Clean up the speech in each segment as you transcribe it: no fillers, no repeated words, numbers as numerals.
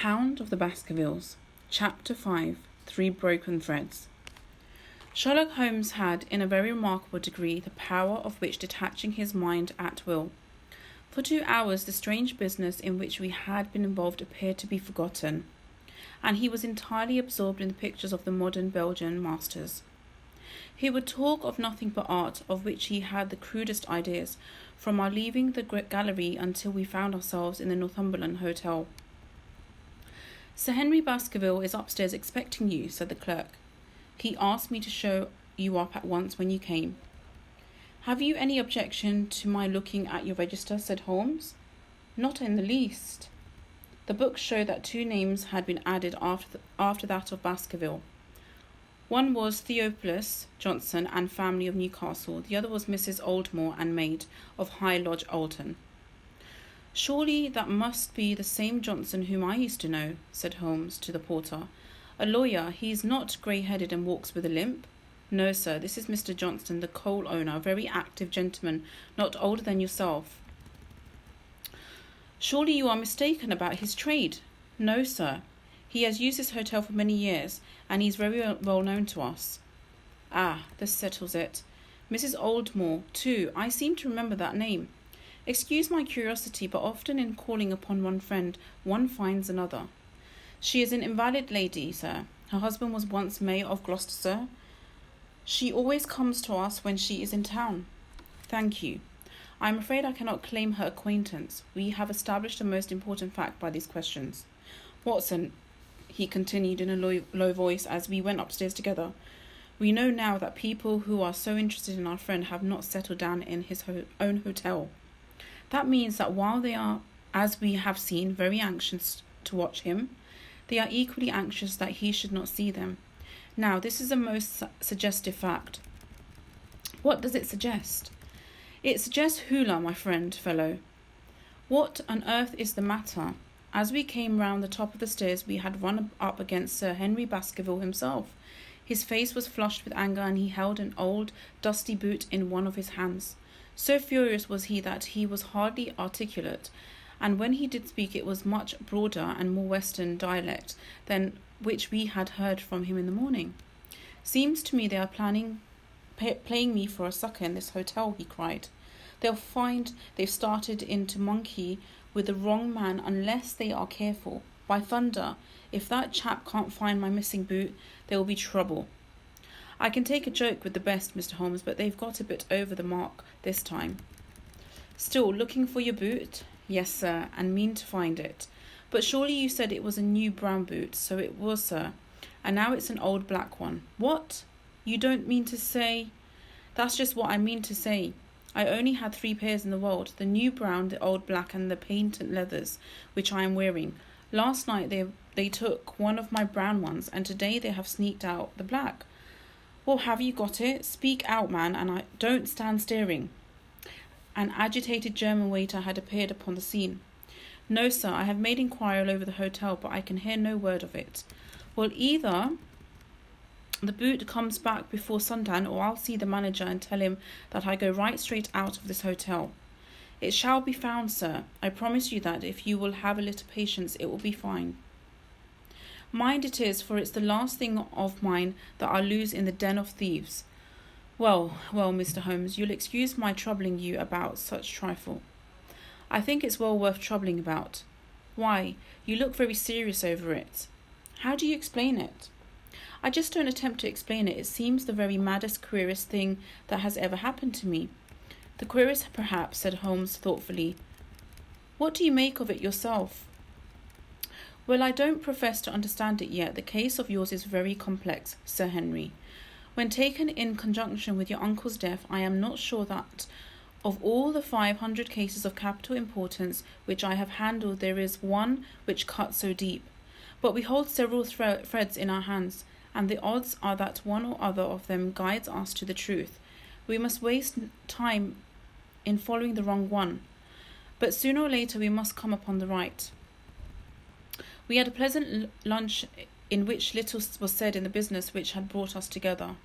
Hound of the Baskervilles, Chapter 5, Three Broken Threads. Sherlock Holmes had, in a very remarkable degree, the power of which detaching his mind at will. For 2 hours the strange business in which we had been involved appeared to be forgotten, and he was entirely absorbed in the pictures of the modern Belgian masters. He would talk of nothing but art, of which he had the crudest ideas, from our leaving the gallery until we found ourselves in the Northumberland Hotel. "Sir Henry Baskerville is upstairs expecting you," said the clerk. "He asked me to show you up at once when you came." "Have you any objection to my looking at your register?" said Holmes. "Not in the least." The books showed that 2 names had been added after that of Baskerville. One was Theophilus Johnson and family of Newcastle. The other was Mrs. Oldmore and maid of High Lodge, Alton. "Surely that must be the same Johnson whom I used to know," said Holmes to the porter. "A lawyer. He's not grey-headed and walks with a limp." "No, sir, this is Mr. Johnson, the coal owner, a very active gentleman, not older than yourself." "Surely you are mistaken about his trade." "No, sir. He has used this hotel for many years, and he's very well known to us." "Ah, this settles it. Mrs. Oldmore, too. I seem to remember that name. Excuse my curiosity, but often in calling upon one friend, one finds another." "She is an invalid lady, sir. Her husband was once mayor of Gloucester, sir. She always comes to us when she is in town." "Thank you. I am afraid I cannot claim her acquaintance. We have established a most important fact by these questions. Watson," he continued in a low voice as we went upstairs together, "we know now that people who are so interested in our friend have not settled down in his own hotel. That means that while they are, as we have seen, very anxious to watch him, they are equally anxious that he should not see them. Now, this is a most suggestive fact." "What does it suggest?" "It suggests hula, my fellow. What on earth is the matter? As we came round the top of the stairs, we had run up against Sir Henry Baskerville himself. His face was flushed with anger, and he held an old, dusty boot in one of his hands. So furious was he that he was hardly articulate, and when he did speak it was much broader and more western dialect than which we had heard from him in the morning. 'Seems to me they are playing me for a sucker in this hotel,' he cried. 'They'll find they've started in to monkey with the wrong man unless they are careful. By thunder, if that chap can't find my missing boot, there will be trouble. I can take a joke with the best, Mr. Holmes, but they've got a bit over the mark this time.' 'Still looking for your boot?' 'Yes, sir, and mean to find it.' 'But surely you said it was a new brown boot?' 'So it was, sir, and now it's an old black one.' 'What? You don't mean to say—' 'That's just what I mean to say. I only had 3 pairs in the world, the new brown, the old black, and the patent leathers, which I am wearing. Last night they took one of my brown ones, and today they have sneaked out the black.' 'Well, have you got it? Speak out, man, and don't stand staring.' An agitated German waiter had appeared upon the scene. 'No, sir, I have made inquiry all over the hotel, but I can hear no word of it.' 'Well, either the boot comes back before sundown, or I'll see the manager and tell him that I go right straight out of this hotel.' 'It shall be found, sir. I promise you that if you will have a little patience it will be fine.' 'Mind it is, for it's the last thing of mine that I'll lose in the den of thieves.' 'Well, Mr. Holmes, you'll excuse my troubling you about such trifle.' 'I think it's well worth troubling about.' 'Why, you look very serious over it.' 'How do you explain it?' 'I just don't attempt to explain it. It seems the very maddest, queerest thing that has ever happened to me.' 'The queerest, perhaps,' said Holmes thoughtfully. 'What do you make of it yourself?' 'Well, I don't profess to understand it yet. The case of yours is very complex, Sir Henry. When taken in conjunction with your uncle's death, I am not sure that of all the 500 cases of capital importance which I have handled there is one which cuts so deep. But we hold several threads in our hands, and the odds are that one or other of them guides us to the truth. We must waste time in following the wrong one, but sooner or later we must come upon the right.' We had a pleasant lunch in which little was said in the business which had brought us together.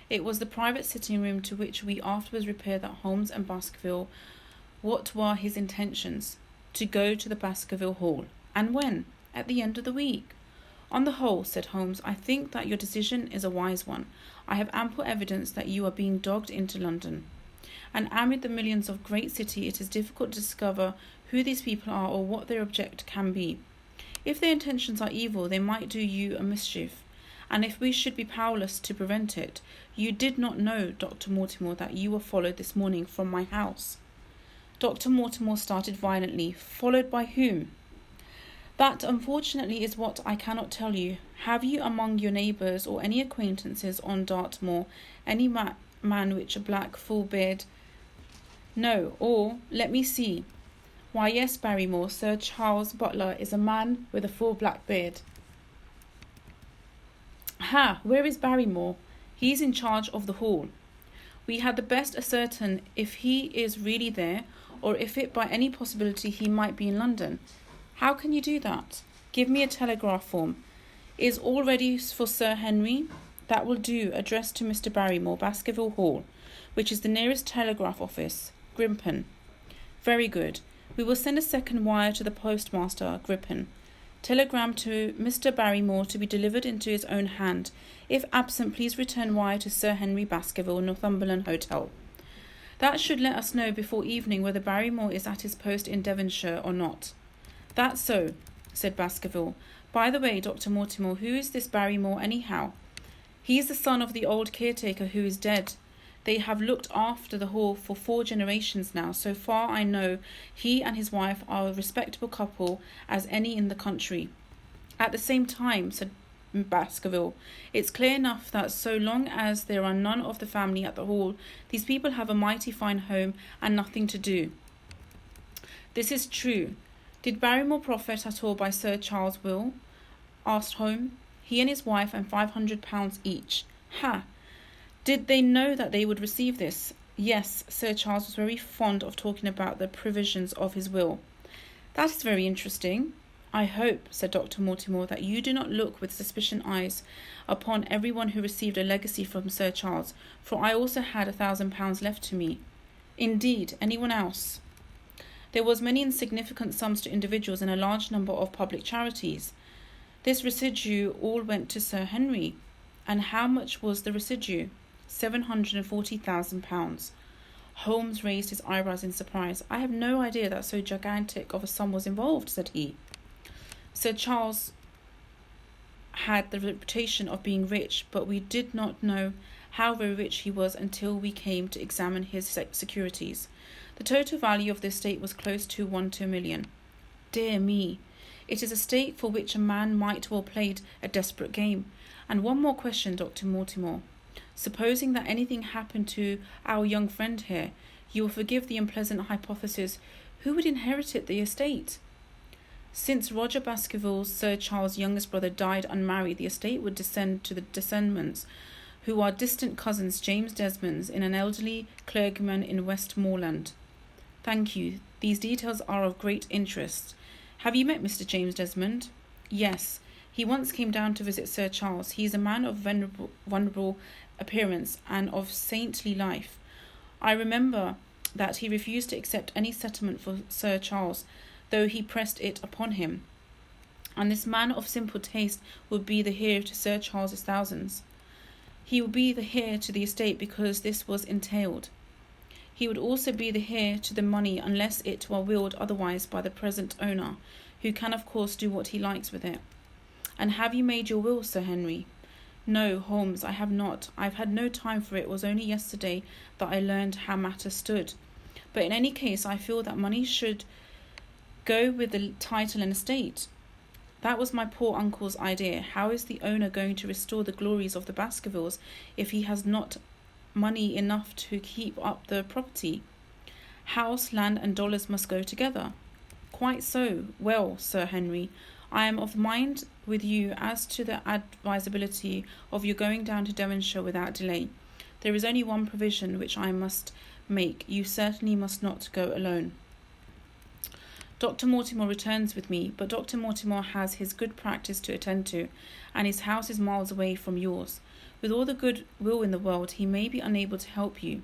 It was the private sitting room to which we afterwards repaired that Holmes and Baskerville. What were his intentions? To go to the Baskerville Hall. And when? at the end of the week. On the whole, said Holmes, I think that your decision is a wise one. I have ample evidence that you are being dogged into London. And amid the millions of great city, it is difficult to discover who these people are or what their object can be. If their intentions are evil, they might do you a mischief, and if we should be powerless to prevent it. You did not know, Dr. Mortimer, that you were followed this morning from my house. Dr. Mortimer started violently. Followed by whom? That, unfortunately, is what I cannot tell you. Have you among your neighbours or any acquaintances on Dartmoor any man with a black full beard? No, or, let me see. Why, yes, Barrymore, Sir Charles Butler is a man with a full black beard. Ha! Where is Barrymore? He is in charge of the hall. We had the best ascertain if he is really there, or if it by any possibility he might be in London. How can you do that? Give me a telegraph form. Is all ready for Sir Henry? That will do. Addressed to Mr. Barrymore, Baskerville Hall, which is the nearest telegraph office, Grimpen. Very good. We will send a second wire to the postmaster, Grimpen. Telegram to Mr. Barrymore to be delivered into his own hand. If absent, please return wire to Sir Henry Baskerville, Northumberland Hotel. That should let us know before evening whether Barrymore is at his post in Devonshire or not. That's so, said Baskerville. By the way, Dr. Mortimer, who is this Barrymore anyhow? He is the son of the old caretaker who is dead. They have looked after the hall for 4 generations now. So far I know, he and his wife are a respectable couple as any in the country. At the same time, said Baskerville, it's clear enough that so long as there are none of the family at the hall, these people have a mighty fine home and nothing to do. This is true. Did Barrymore profit at all by Sir Charles' will? Asked Holmes. He and his wife and £500 each. Ha! Did they know that they would receive this? Yes, Sir Charles was very fond of talking about the provisions of his will. That is very interesting. I hope, said Dr. Mortimer, that you do not look with suspicion eyes upon everyone who received a legacy from Sir Charles, for I also had £1,000 left to me. Indeed, anyone else? There was many insignificant sums to individuals and a large number of public charities. This residue all went to Sir Henry. And how much was the residue? £740,000. Holmes raised his eyebrows in surprise. I have no idea that so gigantic of a sum was involved, said he. Sir Charles had the reputation of being rich, but we did not know how very rich he was until we came to examine his securities. The total value of the estate was close to 1 to 1 million. Dear me, it is a stake for which a man might well played a desperate game. And one more question, Dr. Mortimer. Supposing that anything happened to our young friend here, you will forgive the unpleasant hypothesis, who would inherit the estate? Since Roger Baskerville's, Sir Charles' youngest brother, died unmarried, the estate would descend to the descendants, who are distant cousins James Desmond's, in an elderly clergyman in Westmoreland. Thank you. These details are of great interest. Have you met Mr. James Desmond? Yes. He once came down to visit Sir Charles. He is a man of venerable appearance and of saintly life. I remember that he refused to accept any settlement for Sir Charles, though he pressed it upon him. And this man of simple taste would be the heir to Sir Charles's thousands. He would be the heir to the estate because this was entailed. He would also be the heir to the money unless it were willed otherwise by the present owner, who can of course do what he likes with it. And have you made your will, Sir Henry? No, Holmes, I have not. I've had no time for it. It was only yesterday that I learned how matters stood. But in any case, I feel that money should go with the title and estate. That was my poor uncle's idea. How is the owner going to restore the glories of the Baskervilles if he has not money enough to keep up the property? House, land, and dollars must go together. Quite so. Well, Sir Henry, I am of mind with you as to the advisability of your going down to Devonshire without delay. There is only one provision which I must make. You certainly must not go alone. Dr. Mortimer returns with me, but Dr. Mortimer has his good practice to attend to, and his house is miles away from yours. With all the good will in the world, he may be unable to help you.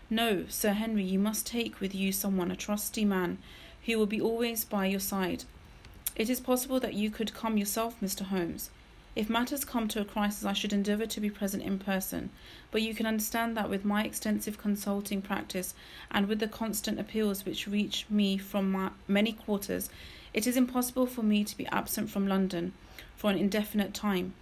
No, Sir Henry, you must take with you someone, a trusty man, who will be always by your side. It is possible that you could come yourself, Mr. Holmes. If matters come to a crisis, I should endeavour to be present in person, but you can understand that with my extensive consulting practice and with the constant appeals which reach me from many quarters, it is impossible for me to be absent from London for an indefinite time.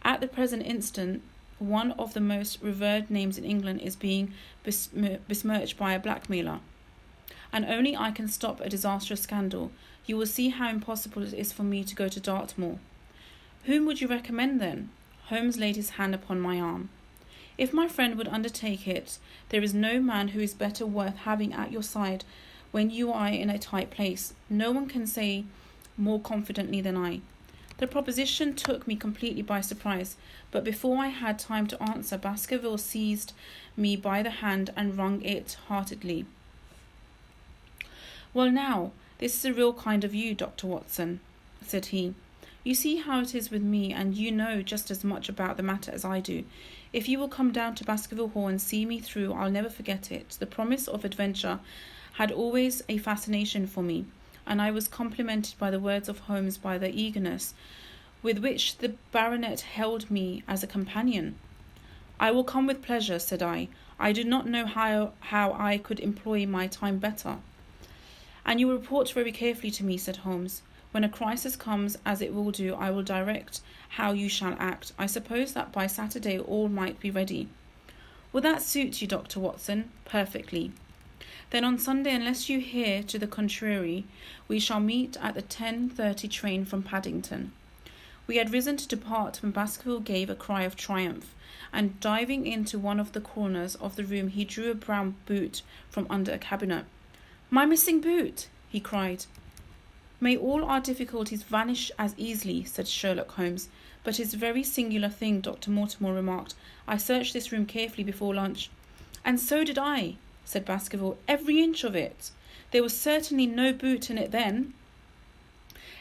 At the present instant, one of the most revered names in England is being besmirched by a blackmailer, and only I can stop a disastrous scandal. You will see how impossible it is for me to go to Dartmoor. Whom would you recommend then? Holmes laid his hand upon my arm. If my friend would undertake it, there is no man who is better worth having at your side when you are in a tight place. No one can say more confidently than I. The proposition took me completely by surprise, but before I had time to answer, Baskervilles seized me by the hand and wrung it heartily. "Well now, this is a real kind of you, Dr. Watson," said he. "You see how it is with me, and you know just as much about the matter as I do. If you will come down to Baskerville Hall and see me through, I'll never forget it. The promise of adventure had always a fascination for me, and I was complimented by the words of Holmes by the eagerness with which the baronet held me as a companion. "I will come with pleasure," said I. "I do not know how I could employ my time better." "And you will report very carefully to me," said Holmes. "When a crisis comes, as it will do, I will direct how you shall act. I suppose that by Saturday all might be ready." "Will that suit you, Dr. Watson?" "Perfectly." "Then on Sunday, unless you hear to the contrary, we shall meet at the 10:30 train from Paddington." We had risen to depart when Baskerville gave a cry of triumph, and diving into one of the corners of the room, he drew a brown boot from under a cabinet. "My missing boot!" he cried. "May all our difficulties vanish as easily," said Sherlock Holmes. "But it's a very singular thing," Dr. Mortimer remarked. "I searched this room carefully before lunch." "And so did I," said Baskerville. "Every inch of it. There was certainly no boot in it then."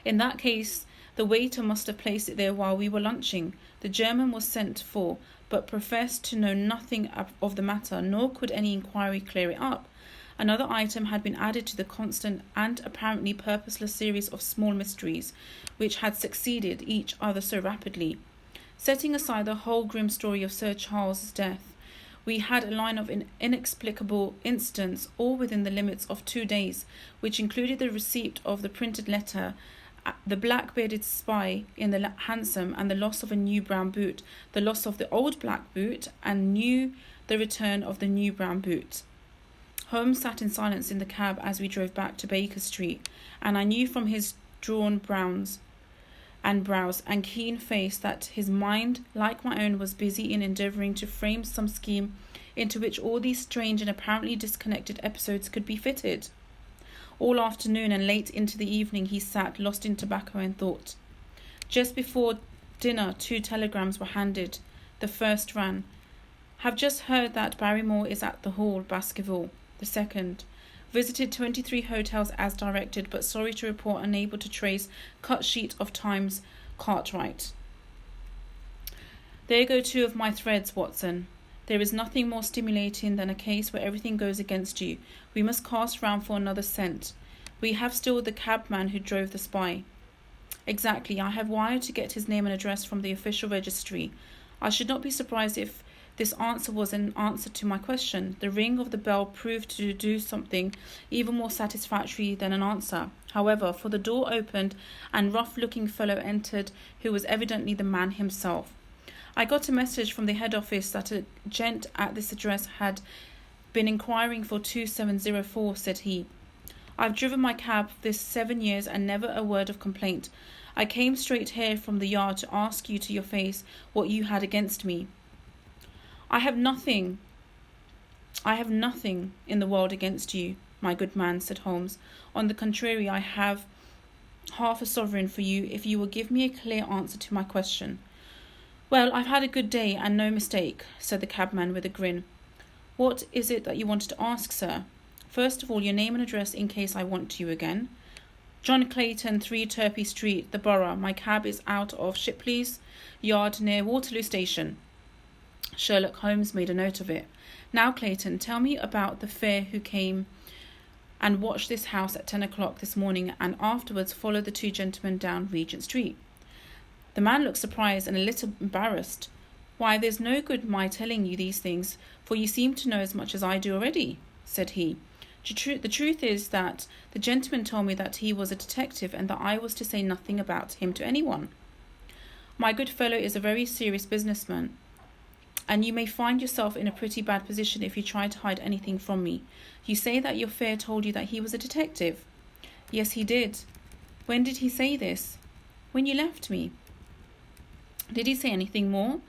"In that case, the waiter must have placed it there while we were lunching. The German was sent for, but professed to know nothing of the matter, nor could any inquiry clear it up. Another item had been added to the constant and apparently purposeless series of small mysteries which had succeeded each other so rapidly. Setting aside the whole grim story of Sir Charles's death, we had a line of inexplicable incidents, all within the limits of 2 days, which included the receipt of the printed letter, the black-bearded spy in the hansom, and the loss of a new brown boot, the loss of the old black boot, and the return of the new brown boot. Holmes sat in silence in the cab as we drove back to Baker Street, and I knew from his drawn brows and keen face that his mind, like my own, was busy in endeavouring to frame some scheme into which all these strange and apparently disconnected episodes could be fitted. All afternoon and late into the evening he sat, lost in tobacco and thought. Just before dinner 2 telegrams were handed. The first ran, "Have just heard that Barrymore is at the Hall, Baskerville." The second, "Visited 23 hotels as directed, but sorry to report unable to trace cut sheet of Times Cartwright." There go 2 of my threads, Watson. There is nothing more stimulating than a case where everything goes against you. We must cast round for another scent. We have still the cabman who drove the spy. Exactly. I have wired to get his name and address from the official registry. I should not be surprised if this answer was an answer to my question. The ring of the bell proved to do something even more satisfactory than an answer, however, for the door opened and rough-looking fellow entered, who was evidently the man himself. "I got a message from the head office that a gent at this address had been inquiring for 2704, said he. "I've driven my cab this 7 years and never a word of complaint. I came straight here from the yard to ask you to your face what you had against me." I have nothing in the world against you, my good man," said Holmes. "On the contrary, I have half a sovereign for you if you will give me a clear answer to my question." "Well, I've had a good day, and no mistake," said the cabman with a grin. "What is it that you wanted to ask, sir?" "First of all, your name and address in case I want you again." "John Clayton, 3 Turpey Street, the Borough. My cab is out of Shipley's Yard near Waterloo Station." Sherlock Holmes made a note of it. "Now, Clayton, tell me about the fare who came and watched this house at 10 o'clock this morning, and afterwards followed the two gentlemen down Regent Street." The man looked surprised and a little embarrassed. "Why, there's no good my telling you these things, for you seem to know as much as I do already," said he. "The truth is that the gentleman told me that he was a detective and that I was to say nothing about him to anyone. My good fellow is a very serious businessman, and you may find yourself in a pretty bad position if you try to hide anything from me. You say that your fare told you that he was a detective?" "Yes, he did." "When did he say this?" "When you left me." "Did he say anything more?"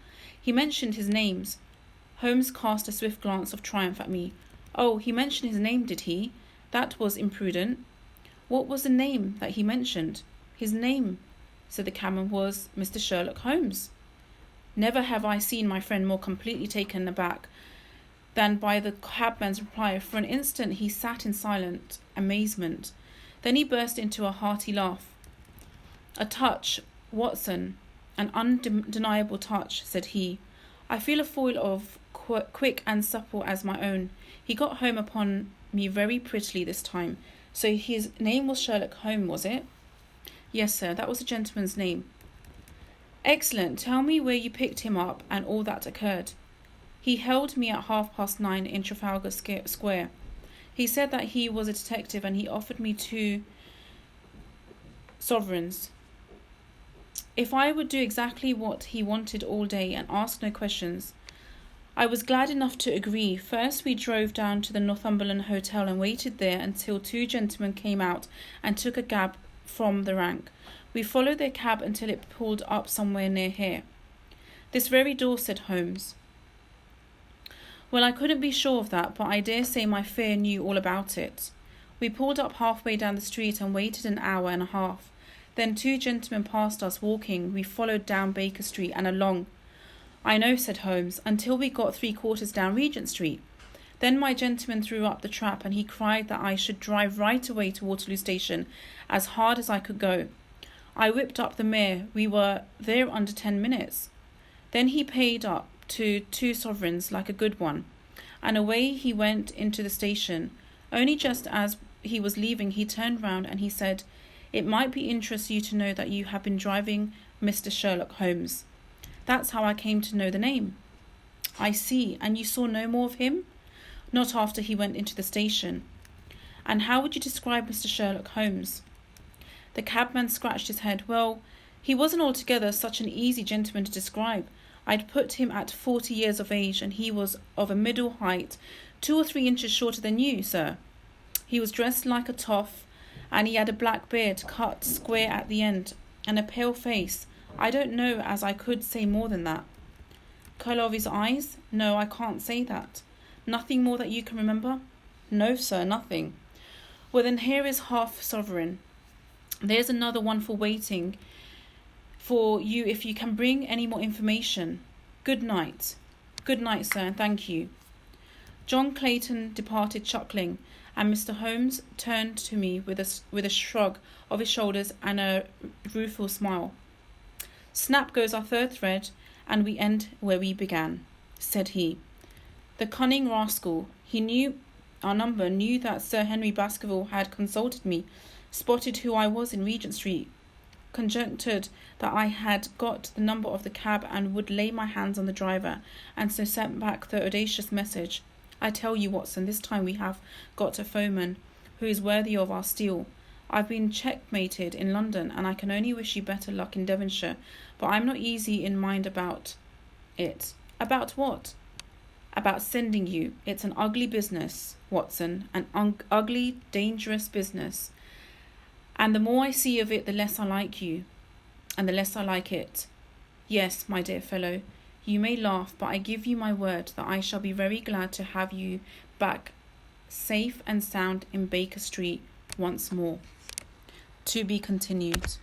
"He mentioned his names." Holmes cast a swift glance of triumph at me. "Oh, he mentioned his name, did he? That was imprudent." "What was the name that he mentioned?" "His name," said the cabman, "was Mr. Sherlock Holmes." Never have I seen my friend more completely taken aback than by the cabman's reply. For an instant he sat in silent amazement. Then he burst into a hearty laugh. "A touch, Watson, an undeniable touch," said he. "I feel a foil of quick and supple as my own. He got home upon me very prettily this time. So his name was Sherlock Holmes, was it?" "Yes, sir, that was the gentleman's name." "Excellent. Tell me where you picked him up and all that occurred." "He held me at 9:30 in Trafalgar Square. He said that he was a detective and he offered me 2 sovereigns if I would do exactly what he wanted all day and ask no questions. I was glad enough to agree. First we drove down to the Northumberland Hotel and waited there until 2 gentlemen came out and took a cab from the rank. We followed their cab until it pulled up somewhere near here." "This very door," said Holmes. "Well, I couldn't be sure of that, but I dare say my fare knew all about it. We pulled up halfway down the street and waited an hour and a half. Then 2 gentlemen passed us walking. We followed down Baker Street and along." "I know," said Holmes, "until we got 3/4 down Regent Street. Then my gentleman threw up the trap and he cried that I should drive right away to Waterloo Station as hard as I could go. I whipped up the mare. We were there under 10 minutes. Then he paid up to 2 sovereigns like a good one, and away he went into the station. Only just as he was leaving he turned round and he said, 'It might be interest you to know that you have been driving Mr. Sherlock Holmes.' That's how I came to know the name." "I see. And you saw no more of him?" "Not after he went into the station." "And how would you describe Mr. Sherlock Holmes?" The cabman scratched his head. "Well, he wasn't altogether such an easy gentleman to describe. I'd put him at 40 years of age, and he was of a middle height, 2 or 3 inches shorter than you, sir. He was dressed like a toff, and he had a black beard cut square at the end, and a pale face. I don't know as I could say more than that." "Colour of his eyes?" "No, I can't say that." "Nothing more that you can remember?" "No, sir, nothing." "Well, then here is half-sovereign. There's another one for waiting for you if you can bring any more information. Good night." "Good night, sir, and thank you." John Clayton departed chuckling, and Mr. Holmes turned to me with a shrug of his shoulders and a rueful smile. "Snap goes our third thread, and we end where we began," said he. "The cunning rascal. He knew our number, knew that Sir Henry Baskerville had consulted me, spotted who I was in Regent Street, conjectured that I had got the number of the cab and would lay my hands on the driver, and so sent back the audacious message. I tell you, Watson, this time we have got a foeman who is worthy of our steel. I've been checkmated in London, and I can only wish you better luck in Devonshire, but I'm not easy in mind about it." "About what?" "About sending you. It's an ugly business, Watson, an ugly, dangerous business. And the more I see of it, the less I like you, and the less I like it. Yes, my dear fellow, you may laugh, but I give you my word that I shall be very glad to have you back safe and sound in Baker Street once more." To be continued.